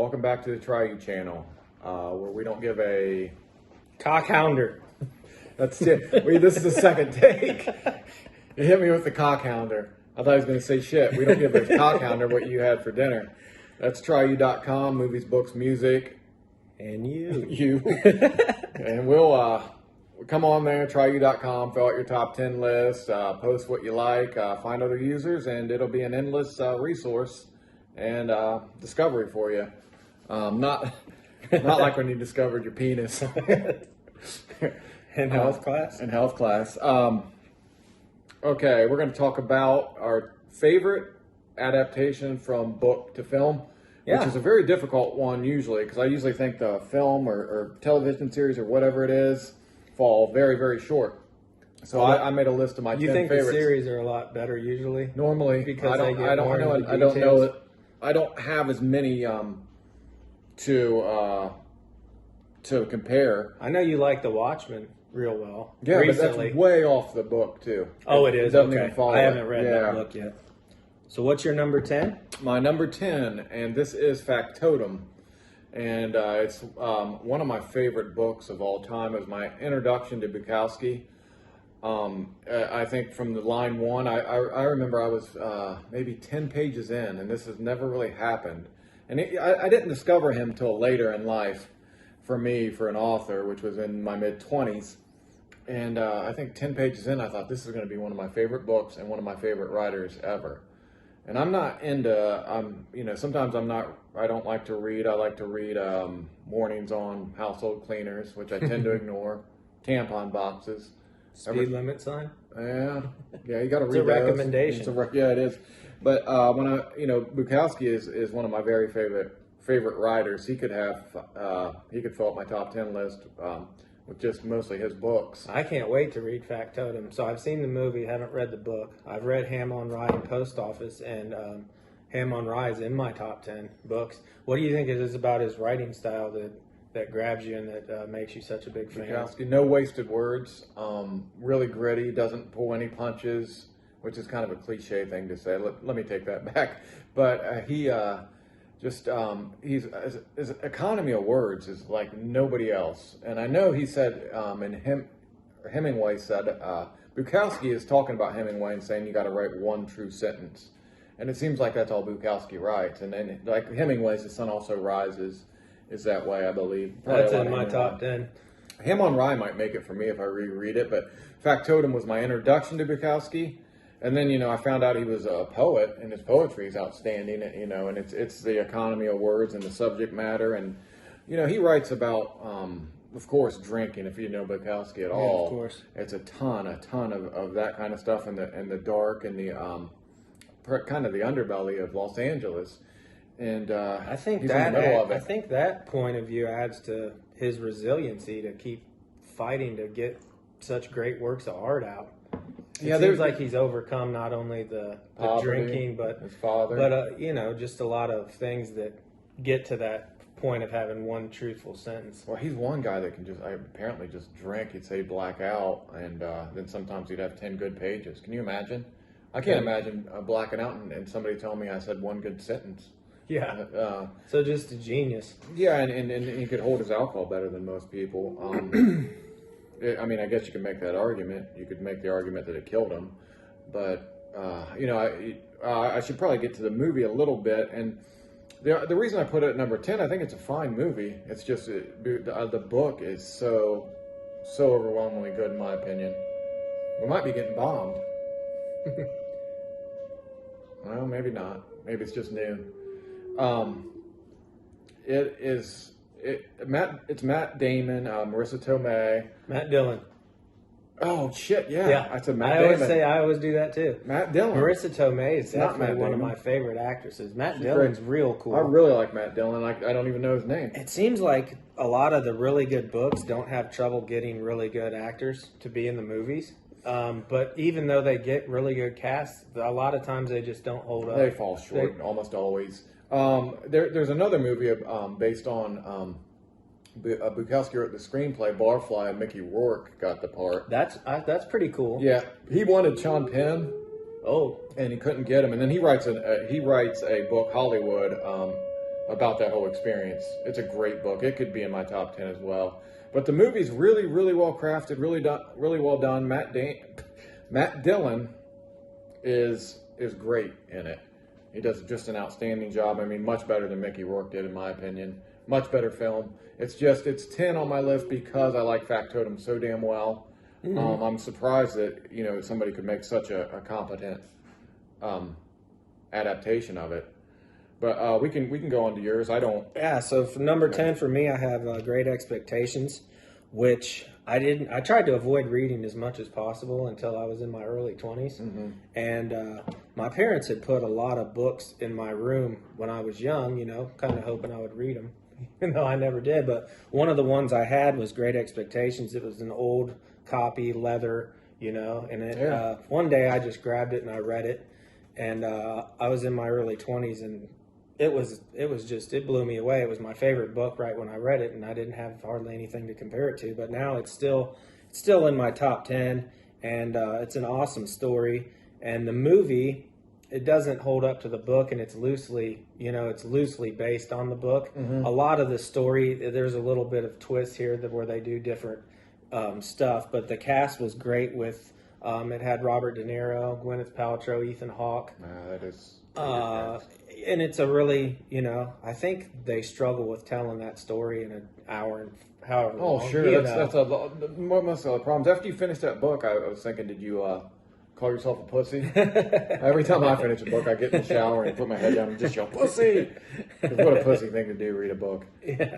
Welcome back to the Try You channel, where we don't give a... Cockhounder. That's it. This is the second take. You hit me with the cockhounder. I thought I was going to say shit. We don't give a cockhounder what you had for dinner. That's tryyou.com, movies, books, music. And you. You. And we'll come on there, tryyou.com, fill out your top 10 list, post what you like, find other users, and it'll be an endless resource and discovery for you. Not like when you discovered your penis. In health class? In health class. Okay, we're going to talk about our favorite adaptation from book to film, which is a very difficult one usually, because I usually think the film or television series or whatever it is fall very, very short. So I made a list of my 10 favorites. You think the series are a lot better usually? Normally, because I don't know it. I don't have as many to compare. I know you like The Watchmen real well. Yeah, recently. But that's way off the book too. Oh, it is? Doesn't Okay. even follow I haven't it. read that book yet. So what's your number 10? My number 10, and this is Factotum. And it's one of my favorite books of all time. It was my introduction to Bukowski. I think from the line one, I remember I was maybe 10 pages in, and this has never really happened. And I didn't discover him till later in life for me, for an author, which was in my mid-20s. And I think 10 pages in, I thought this is going to be one of my favorite books and one of my favorite writers ever. And I'm not into, sometimes I don't like to read. I like to read warnings on household cleaners, which I tend to ignore, tampon boxes. Speed limit sign? Yeah, you got to read It's a recommendation. Yeah, it is. But Bukowski is one of my very favorite writers. He could fill up my top 10 list with just mostly his books. I can't wait to read Factotum. So I've seen the movie, haven't read the book. I've read Ham on Rye and Post Office, and Ham on Rye is in my top 10 books. What do you think it is about his writing style that grabs you and that makes you such a big fan? Bukowski, no wasted words, really gritty, doesn't pull any punches, which is kind of a cliche thing to say. Let me take that back. But his economy of words is like nobody else. And I know he said, Hemingway said, Bukowski is talking about Hemingway and saying you got to write one true sentence. And it seems like that's all Bukowski writes. And then, like Hemingway's The Sun Also Rises is that way, I believe. That's in my top 10. Ham on Rye might make it for me if I reread it, but Factotum was my introduction to Bukowski. And then, I found out he was a poet, and his poetry is outstanding, and it's the economy of words and the subject matter. And, he writes about, of course, drinking, if you know Bukowski at all. Of course. It's a ton of that kind of stuff in the dark and the kind of the underbelly of Los Angeles. And I think he's in the middle of it. I think that point of view adds to his resiliency to keep fighting to get such great works of art out. It seems like he's overcome not only the drinking, but his father, but just a lot of things that get to that point of having one truthful sentence. Well, he's one guy that can apparently just drink. He'd say black out, and then sometimes he'd have 10 good pages. Can you imagine? I can't imagine blacking out and somebody telling me I said one good sentence. Yeah. So just a genius. Yeah, and he could hold his alcohol better than most people. I guess you could make that argument. You could make the argument that it killed him. But, I should probably get to the movie a little bit. And the reason I put it at number 10, I think it's a fine movie. It's just the book is so overwhelmingly good, in my opinion. We might be getting bombed. Well, maybe not. Maybe it's just noon. It's Matt Damon, Marissa Tomei, Matt Dillon. Oh shit! Yeah. I said Matt Damon. Damon. I always do that too. Matt Dillon. Marissa Tomei is Not definitely Matt one of Damon. my favorite actresses. Matt Dillon's real cool. I really like Matt Dillon. I don't even know his name. It seems like a lot of the really good books don't have trouble getting really good actors to be in the movies. But even though they get really good casts, a lot of times they just don't hold up. They fall short almost always. There's another movie based on Bukowski wrote the screenplay. Barfly and Mickey Rourke got the part. That's pretty cool. Yeah, he wanted Sean Penn. Oh, and he couldn't get him. And then he writes a book, Hollywood, about that whole experience. It's a great book. It could be in my top 10 as well. But the movie's really, really well crafted, really well done. Matt Dillon is great in it. He does just an outstanding job. I mean, much better than Mickey Rourke did, in my opinion. Much better film. It's 10 on my list because I like Factotum so damn well. Mm-hmm. I'm surprised that somebody could make such a competent adaptation of it. But we can go on to yours. I don't. Yeah. So for number 10 for me, I have Great Expectations, which I tried to avoid reading as much as possible until I was in my early 20s. Mm-hmm. And my parents had put a lot of books in my room when I was young, kind of hoping I would read them, even though I never did. But one of the ones I had was Great Expectations. It was an old copy, leather, and it, one day I just grabbed it and I read it. And I was in my early 20s, and it blew me away. It was my favorite book right when I read it, and I didn't have hardly anything to compare it to. But now it's still in my top 10, and it's an awesome story. And the movie, it doesn't hold up to the book, and it's loosely based on the book. Mm-hmm. A lot of the story, there's a little bit of twist here where they do different stuff, but the cast was great with. It had Robert De Niro, Gwyneth Paltrow, Ethan Hawke. That is. And it's a really, I think they struggle with telling that story in an hour and however long. Oh, sure. That's most of the problems. After you finished that book, I was thinking, did you call yourself a pussy? Every time I finish a book, I get in the shower and put my head down and just yell, pussy! 'Cause what a pussy thing to do, read a book. Yeah.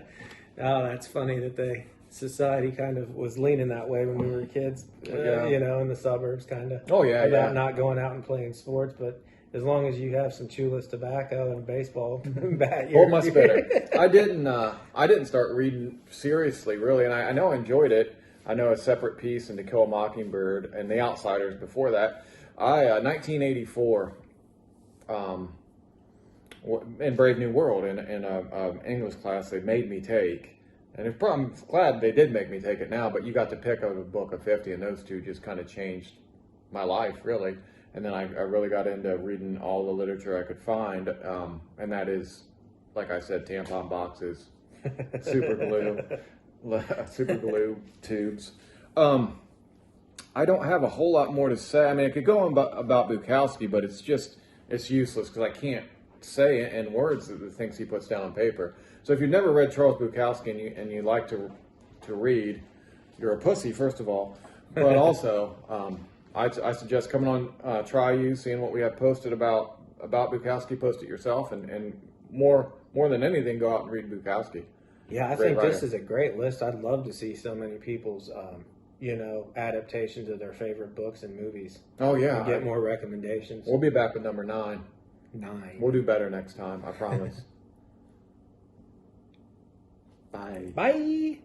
Oh, that's funny that society kind of was leaning that way when we were kids, in the suburbs, kind of. Oh, yeah, about not going out and playing sports, but as long as you have some chewless tobacco and a baseball bat, you're much better. I didn't start reading seriously, really, and I know I enjoyed it. I know A Separate Peace and To Kill a Mockingbird and The Outsiders before that. 1984, in Brave New World, in an English class they made me take. And I'm glad they did make me take it now, but you got to pick up a book of 50, and those two just kind of changed my life, really. And then I really got into reading all the literature I could find, and that is, like I said, tampon boxes, super glue tubes. I don't have a whole lot more to say. I mean, I could go on about Bukowski, but it's useless because I can't say in words the things he puts down on paper. So if you've never read Charles Bukowski and you like to read, you're a pussy, first of all, but also I suggest coming on Try You, seeing what we have posted about Bukowski. Post it yourself, and more than anything, go out and read Bukowski. Yeah, I think this is a great list. I'd love to see so many people's adaptations of their favorite books and movies. Oh yeah, and get more recommendations. We'll be back with number 9. 9. We'll do better next time, I promise. Bye. Bye.